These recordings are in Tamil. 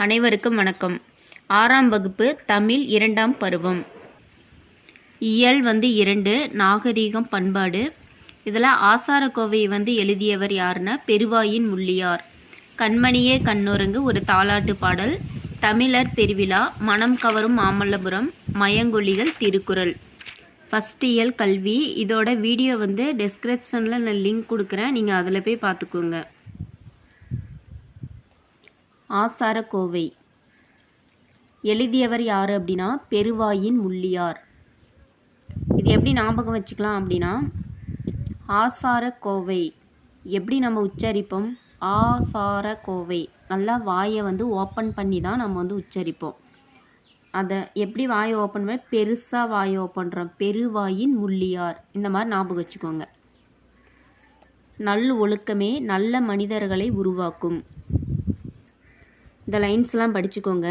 அனைவருக்கும் வணக்கம். 6ஆம் வகுப்பு தமிழ் 2ஆம் பருவம். இயல் 2 நாகரீகம் பண்பாடு. இதில் ஆசாரக்கோவை எழுதியவர் யாருன்னா பெருவாயின் முள்ளியார். கண்மணியே கண்ணுறங்கு ஒரு தாலாட்டு பாடல், தமிழர் பெருவிழா, மனம் கவரும் மாமல்லபுரம், மயங்கொழிகள், திருக்குறள். ஃபஸ்ட் இயல் கல்வி. இதோட வீடியோ டெஸ்கிரிப்ஷனில் நான் லிங்க் கொடுக்குறேன், நீங்கள் அதில் போய் பார்த்துக்கோங்க. ஆசாரக்கோவை எழுதியவர் யார் அப்படின்னா பெருவாயின் முள்ளியார். இது எப்படி ஞாபகம் வச்சுக்கலாம் அப்படின்னா, ஆசாரக்கோவை எப்படி நம்ம உச்சரிப்போம், ஆசாரக்கோவை நல்லா வாயை ஓப்பன் பண்ணி தான் நம்ம உச்சரிப்போம். அதை எப்படி வாயை ஓப்பன் பண்ண, பெருசாக வாயை ஓப்பன் பண்ணுறோம், பெருவாயின் முள்ளியார். இந்த மாதிரி ஞாபகம் வச்சுக்கோங்க. நல் ஒழுக்கமே நல்ல மனிதர்களை உருவாக்கும். இந்த லைன்ஸ்லாம் படிச்சுக்கோங்க.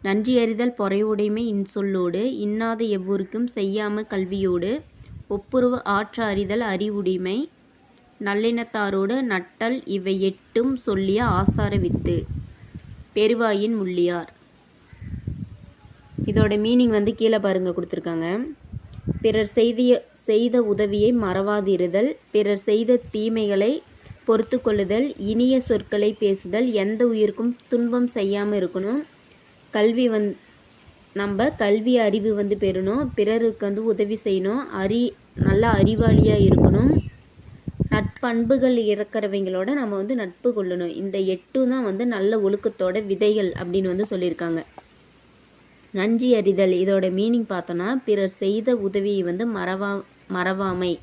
நன்றி அறிதல் பொறையுடைமை இன்சொல்லோடு, இன்னாத எவ்வொருக்கும் செய்யாம கல்வியோடு, ஒப்புரவு ஆற்ற அறிதல் அறிவுடைமை, நல்லினத்தாரோடு நட்டல், இவை 8ம் சொல்லிய ஆசார வித்து. பெருவாயின் முள்ளியார். இதோட மீனிங் கீழே பாருங்க கொடுத்துருக்காங்க. பிறர் செய்த உதவியை மறவாதிருதல், பிறர் செய்த தீமைகளை பொறுத்து கொள்ளுதல், இனிய சொற்களை பேசுதல், எந்த உயிருக்கும் துன்பம் செய்யாமல் இருக்கணும், கல்வி நம்ம கல்வி அறிவு பெறணும், பிறருக்கு உதவி செய்யணும், நல்ல அறிவாளியாக இருக்கணும், நட்பண்புகள் இருக்கிறவங்களோட நம்ம நட்பு கொள்ளணும். இந்த 8 தான் நல்ல ஒழுக்கத்தோட விதைகள் அப்படின்னு சொல்லியிருக்காங்க. நன்றி அறிதல், இதோட மீனிங் பார்த்தோன்னா பிறர் செய்த உதவியை மறவாமை.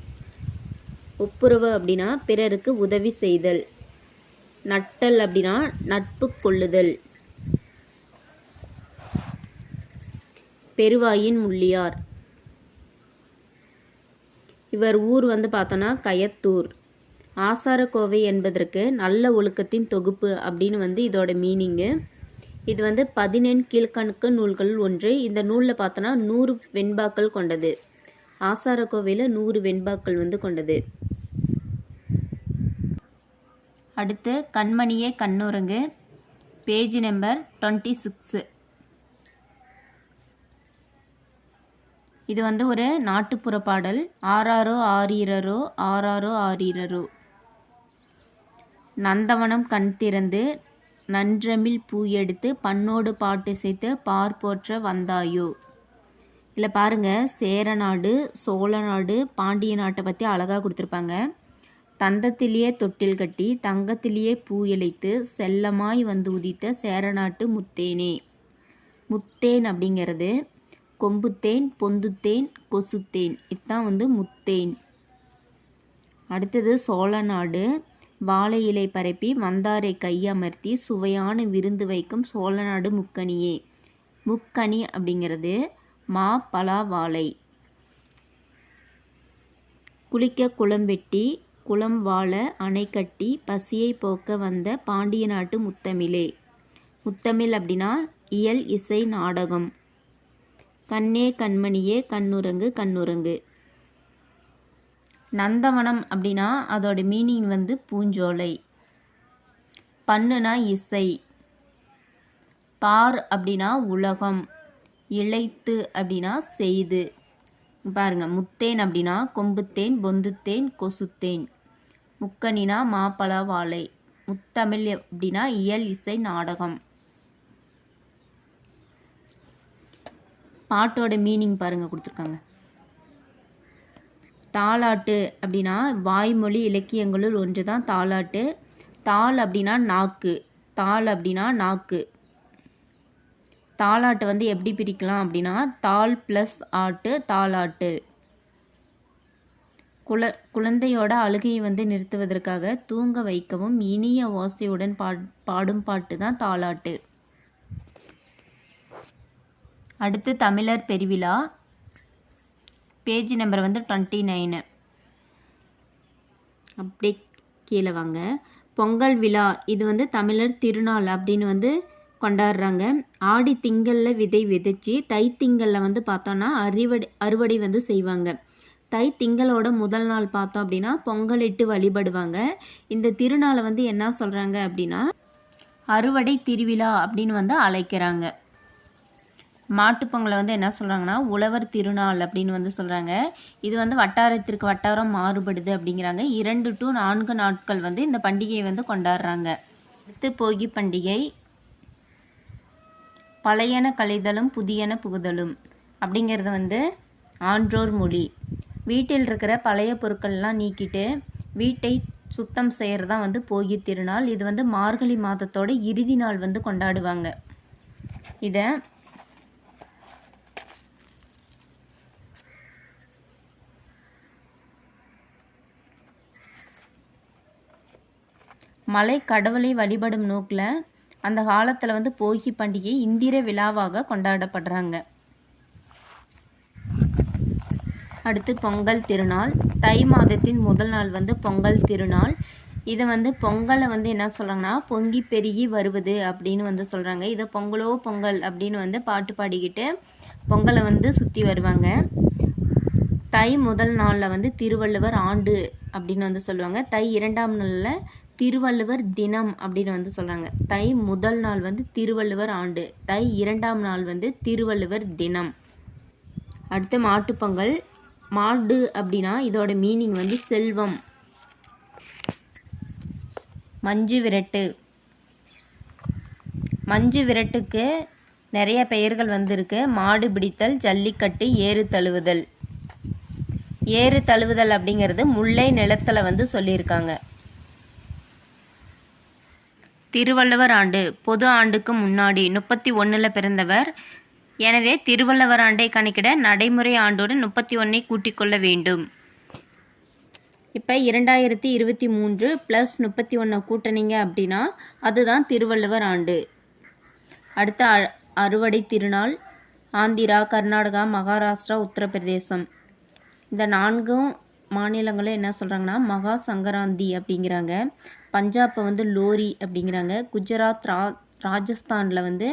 ஒப்புரவு அப்படின்னா பிறருக்கு உதவி செய்தல். நட்டல் அப்படின்னா நட்பு கொள்ளுதல். பெருவாயின் முள்ளியார். இவர் ஊர் பார்த்தோன்னா கயத்தூர். ஆசாரக்கோவை என்பதற்கு நல்ல ஒழுக்கத்தின் தொகுப்பு அப்படின்னு இதோட மீனிங்கு. இது 14 கீழ்கணக்கு நூல்கள் ஒன்று. இந்த நூலில் பார்த்தோன்னா 100 வெண்பாக்கள் கொண்டது. ஆசாரக்கோவையில் 100 வெண்பாக்கள் கொண்டது. அடுத்து கண்மணியே கண்ணுறங்கு, பேஜ் நம்பர் 26. இது ஒரு நாட்டுப்புற பாடல். ஆராரோ ஆரீரரோ ஆராரோ ஆரீரரோ, நந்தவனம் கண் திறந்து நன்றமிழ் பூ எடுத்து பண்ணோடு பாட்டு சேர்த்து பார் போற்ற வந்தாயோ. இல்லை பாருங்க, சேரநாடு, சோழ நாடு, பாண்டிய நாட்டை பற்றி அழகாக கொடுத்துருப்பாங்க. தந்தத்திலேயே தொட்டில் கட்டி தங்கத்திலேயே பூ இழைத்து செல்லமாய் உதித்த சேரநாட்டு முத்தேனே. முத்தேன் அப்படிங்கிறது கொம்புத்தேன், பொந்துத்தேன், கொசுத்தேன், இதுதான் முத்தேன். அடுத்தது சோழ நாடு, வாழை இலை பரப்பி வந்தாரை கையமர்த்தி சுவையான விருந்து வைக்கும் சோழநாடு முக்கணியே. முக்கணி அப்படிங்கிறது மா, பலா, வாழை. குளிக்க குளம் வெட்டி குளம் வாழ அணை கட்டி பசியை போக்க வந்த பாண்டிய நாட்டு முத்தமிழே. முத்தமிழ் அப்படின்னா இயல், இசை, நாடகம். கண்ணே கண்மணியே கண்ணுறங்கு கண்ணுறங்கு. நந்தவனம் அப்படின்னா அதோட மீனிங் பூஞ்சோலை. பண்ணுனா இசை. பார் அப்படின்னா உலகம். இழைத்து அப்படின்னா செய்து. பாருங்க, முத்தேன் அப்படின்னா கொம்புத்தேன், பொந்துத்தேன், கொசுத்தேன். முக்கணினா மாப்பழா, வாழை. முத்தமிழ் அப்படின்னா இயல், இசை, நாடகம். பாட்டோட மீனிங் பாருங்க கொடுத்துருக்காங்க. தாலாட்டு அப்படின்னா வாய்மொழி இலக்கியங்களுள் ஒன்று தான் தாலாட்டு. தாள் அப்படின்னா நாக்கு. தாள் அப்படின்னா நாக்கு. தாலாட்டு எப்படி பிரிக்கலாம் அப்படின்னா தாள் ப்ளஸ் ஆட்டு, தாலாட்டு. குழந்தையோட அழுகையை நிறுத்துவதற்காக தூங்க வைக்கவும் இனிய ஓசையுடன் பாடும் பாட்டு தான் தாலாட்டு. அடுத்து தமிழர் பெருவிழா, பேஜ் நம்பர் 29. அப்படி கீழே வாங்க. பொங்கல் விழா, இது தமிழர் திருநாள் அப்படின்னு கொண்டாடுறாங்க. ஆடி திங்களில் விதை விதைச்சி தை திங்களில் பார்த்தோன்னா அறுவடை செய்வாங்க. தை திங்களோட முதல் நாள் பார்த்தோம் அப்படின்னா பொங்கலிட்டு வழிபடுவாங்க. இந்த திருநாளை என்ன சொல்கிறாங்க அப்படின்னா அறுவடை திருவிழா அப்படின்னு வந்து அழைக்கிறாங்க. மாட்டுப்பொங்கலை வந்து என்ன சொல்கிறாங்கன்னா உழவர் திருநாள் அப்படின்னு வந்து சொல்கிறாங்க. இது வந்து வட்டாரத்திற்கு வட்டாரம் மாறுபடுது அப்படிங்கிறாங்க. 2 to 4 நாட்கள் வந்து இந்த பண்டிகையை வந்து கொண்டாடுறாங்க. அடுத்து போகி பண்டிகை. பழையன கழிதலும் புதியன புகுதலும் அப்படிங்கிறது வந்து ஆன்றோர் மொழி. வீட்டில் இருக்கிற பழைய பொருட்கள்லாம் நீக்கிட்டு வீட்டை சுத்தம் செய்கிறது தான் வந்து போகி திருநாள். இது வந்து மார்கழி மாதத்தோட இறுதி நாள் வந்து கொண்டாடுவாங்க. இதை மலை கடவுளை வழிபடும் நோக்கில் அந்த காலத்தில் வந்து போகி பண்டிகை இந்திர விழாவாக கொண்டாடப்படுறாங்க. அடுத்து பொங்கல் திருநாள். தை மாதத்தின் முதல் நாள் வந்து பொங்கல் திருநாள். இதை வந்து பொங்கலை வந்து என்ன சொல்கிறாங்கன்னா பொங்கி பெருகி வருவது அப்படின்னு வந்து சொல்கிறாங்க. இதை பொங்கலோ பொங்கல் அப்படின்னு வந்து பாட்டு பாடிக்கிட்டு பொங்கலை வந்து சுற்றி வருவாங்க. தை முதல் நாளில் வந்து திருவள்ளுவர் ஆண்டு அப்படின்னு வந்து சொல்லுவாங்க. தை 2ஆம் நாளில் திருவள்ளுவர் தினம் அப்படின்னு வந்து சொல்கிறாங்க. தை முதல் நாள் வந்து திருவள்ளுவர் ஆண்டு, தை 2ஆம் நாள் வந்து திருவள்ளுவர் தினம். அடுத்து மாட்டுப்பொங்கல். மாடு அப்படின்னா இதோட மீனிங் வந்து செல்வம். மஞ்சு விரட்டு. மஞ்சு விரட்டுக்கு நிறைய பெயர்கள் வந்திருக்கு. மாடு பிடித்தல், ஜல்லிக்கட்டு, ஏறு தழுவுதல். ஏறு தழுவுதல் அப்படிங்கிறது முல்லை நிலத்தில் வந்து சொல்லியிருக்காங்க. திருவள்ளுவர் ஆண்டு. பொது ஆண்டுக்கு முன்னாடி 31 பிறந்தவர். எனவே திருவள்ளுவர் ஆண்டை கணக்கிட நடைமுறை ஆண்டோடு 31 கூட்டிக் கொள்ள வேண்டும். இப்போ 2023 + 31 கூட்டினீங்க அப்படின்னா அதுதான் திருவள்ளுவர் ஆண்டு. அடுத்த அறுவடை திருநாள். ஆந்திரா, கர்நாடகா, மகாராஷ்டிரா, உத்தரப்பிரதேசம் இந்த 4 மாநிலங்களும் என்ன சொல்கிறாங்கன்னா மகா சங்கராந்தி அப்படிங்கிறாங்க. பஞ்சாப்பை வந்து லோரி அப்படிங்கிறாங்க. குஜராத், ராஜஸ்தானில் வந்து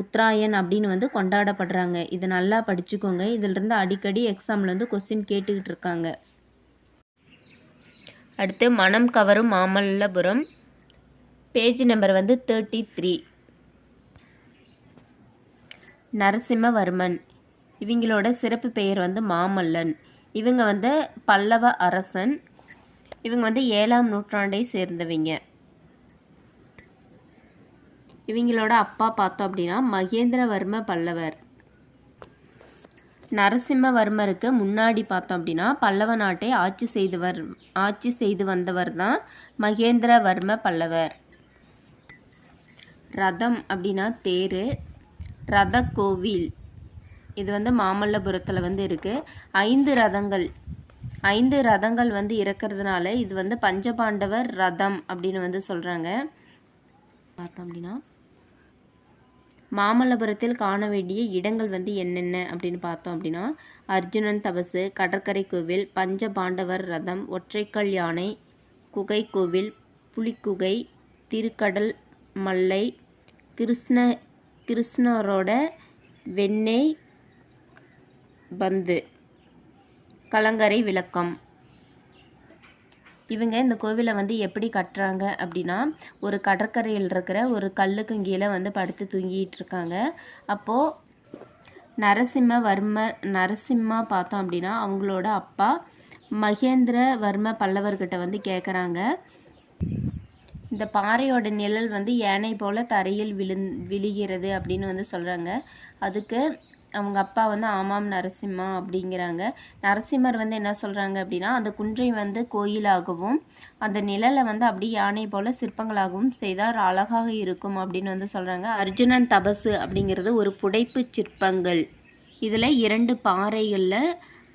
உத்தராயன் அப்படின்னு வந்து கொண்டாடப்படுறாங்க. இதை நல்லா படிச்சுக்கோங்க. இதிலிருந்து அடிக்கடி எக்ஸாமில் வந்து கொஸ்டின் கேட்டுக்கிட்டு இருக்காங்க. அடுத்து மனம் கவரும் மாமல்லபுரம். பேஜ் நம்பர் வந்து 33. நரசிம்மவர்மன். இவங்களோட சிறப்பு பெயர் வந்து மாமல்லன். இவங்க வந்து பல்லவ அரசன். இவங்க வந்து 7ஆம் நூற்றாண்டை சேர்ந்தவங்க. இவங்களோட அப்பா பார்த்தோம் அப்படின்னா மகேந்திரவர்ம பல்லவர். நரசிம்மவர்மருக்கு முன்னாடி பார்த்தோம் அப்படின்னா பல்லவ நாட்டை ஆட்சி செய்து வந்தவர் தான் மகேந்திரவர்ம பல்லவர். ரதம் அப்படின்னா தேர். ரத கோவில் இது வந்து மாமல்லபுரத்தில் வந்து இருக்குது. 5 ரதங்கள் வந்து இருக்கிறதுனால இது வந்து பஞ்சபாண்டவர் ரதம் அப்படின்னு வந்து சொல்கிறாங்க. பார்த்தோம் அப்படின்னா மாமல்லபுரத்தில் காண வேண்டிய இடங்கள் வந்து என்னென்ன அப்படின்னு பார்த்தோம் அப்படின்னா அர்ஜுனன் தபசு, கடற்கரை கோவில், பஞ்சபாண்டவர் ரதம், ஒற்றைக்கல் யானை, குகை கோவில், புலிக்குகை, திருக்கடல் மல்லை, கிருஷ்ணரோட வெண்ணெய் பந்து, கலங்கரை விளக்கம். இவங்க இந்த கோவிலை வந்து எப்படி கட்டுறாங்க அப்படின்னா ஒரு கடற்கரையில் இருக்கிற ஒரு கல்லுக்கு கீழே வந்து படுத்து தூங்கிட்டு இருக்காங்க. அப்போது நரசிம்மா பார்த்தோம் அப்படின்னா அவங்களோட அப்பா மகேந்திரவர்ம பல்லவர்கிட்ட வந்து கேட்குறாங்க. இந்த பாறையோட நிழல் வந்து யானை போல் தரையில் விழுகிறது அப்படின்னு வந்து சொல்கிறாங்க. அதுக்கு அவங்க அப்பா வந்து ஆமாம் நரசிம்மா அப்படிங்கிறாங்க. நரசிம்மர் வந்து என்ன சொல்கிறாங்க அப்படின்னா அந்த குன்றை வந்து கோயிலாகவும் அந்த நிழலை வந்து அப்படியே யானை போல் சிற்பங்களாகவும் செய்தால் அழகாக இருக்கும் அப்படின்னு வந்து சொல்கிறாங்க. அர்ஜுனன் தபசு அப்படிங்கிறது ஒரு புடைப்பு சிற்பங்கள். இதில் 2 பாறைகளில்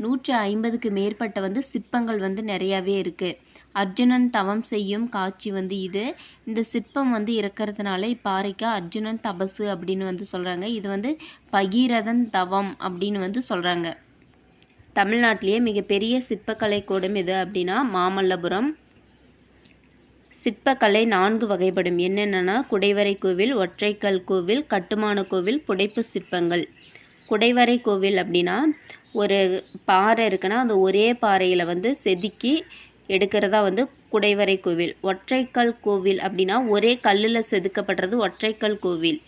150க்கு மேற்பட்ட வந்து சிற்பங்கள் வந்து நிறையாவே இருக்குது. அர்ஜுனன் தவம் செய்யும் காட்சி வந்து இந்த சிற்பம் வந்து இருக்கிறதுனால இப்பாறைக்கு அர்ஜுனன் தபசு அப்படின்னு வந்து சொல்கிறாங்க. இது வந்து பகீரதன் தவம் அப்படின்னு வந்து சொல்கிறாங்க. தமிழ்நாட்டிலேயே மிகப்பெரிய சிற்பக்கலை கூடம் எது அப்படின்னா மாமல்லபுரம். சிற்பக்கலை 4 வகைப்படும். என்னென்னா குடைவரை கோவில், ஒற்றைக்கல் கோவில், கட்டுமான கோவில், புடைப்பு சிற்பங்கள். குடைவரை கோவில் அப்படின்னா ஒரு பாறை இருக்குன்னா அந்த ஒரே பாறையில் வந்து செதுக்கி எடுக்கிறதா வந்து குடைவரை கோவில். ஒற்றைக்கல் கோவில் அப்படின்னா ஒரே கல்லில் செதுக்கப்படுறது ஒற்றைக்கல் கோவில்.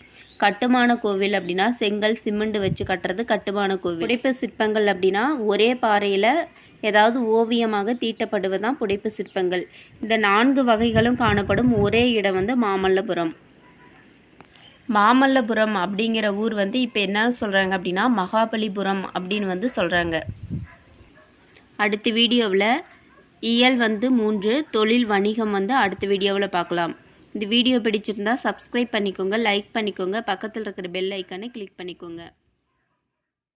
கட்டுமான கோவில் அப்படின்னா செங்கல் சிமெண்ட் வச்சு கட்டுறது கட்டுமான கோவில். புடைப்பு சிற்பங்கள் அப்படின்னா ஒரே பாறையில் ஏதாவது ஓவியமாக தீட்டப்படுவதுதான் புடைப்பு சிற்பங்கள். இந்த 4 வகைகளும் காணப்படும் ஒரே இடம் வந்து மாமல்லபுரம். மாமல்லபுரம் அப்படிங்கிற ஊர் வந்து இப்போ என்ன சொல்கிறாங்க அப்படின்னா மகாபலிபுரம் அப்படின்னு வந்து சொல்கிறாங்க. அடுத்த வீடியோவில் இயல் வந்து 3 தொழில் வணிகம் வந்து அடுத்த வீடியோவில் பார்க்கலாம். இந்த வீடியோ பிடிச்சிருந்தா சப்ஸ்கிரைப் பண்ணிக்கோங்க, லைக் பண்ணிக்கோங்க, பக்கத்தில் இருக்கிற பெல் ஐக்கானை கிளிக் பண்ணிக்கோங்க.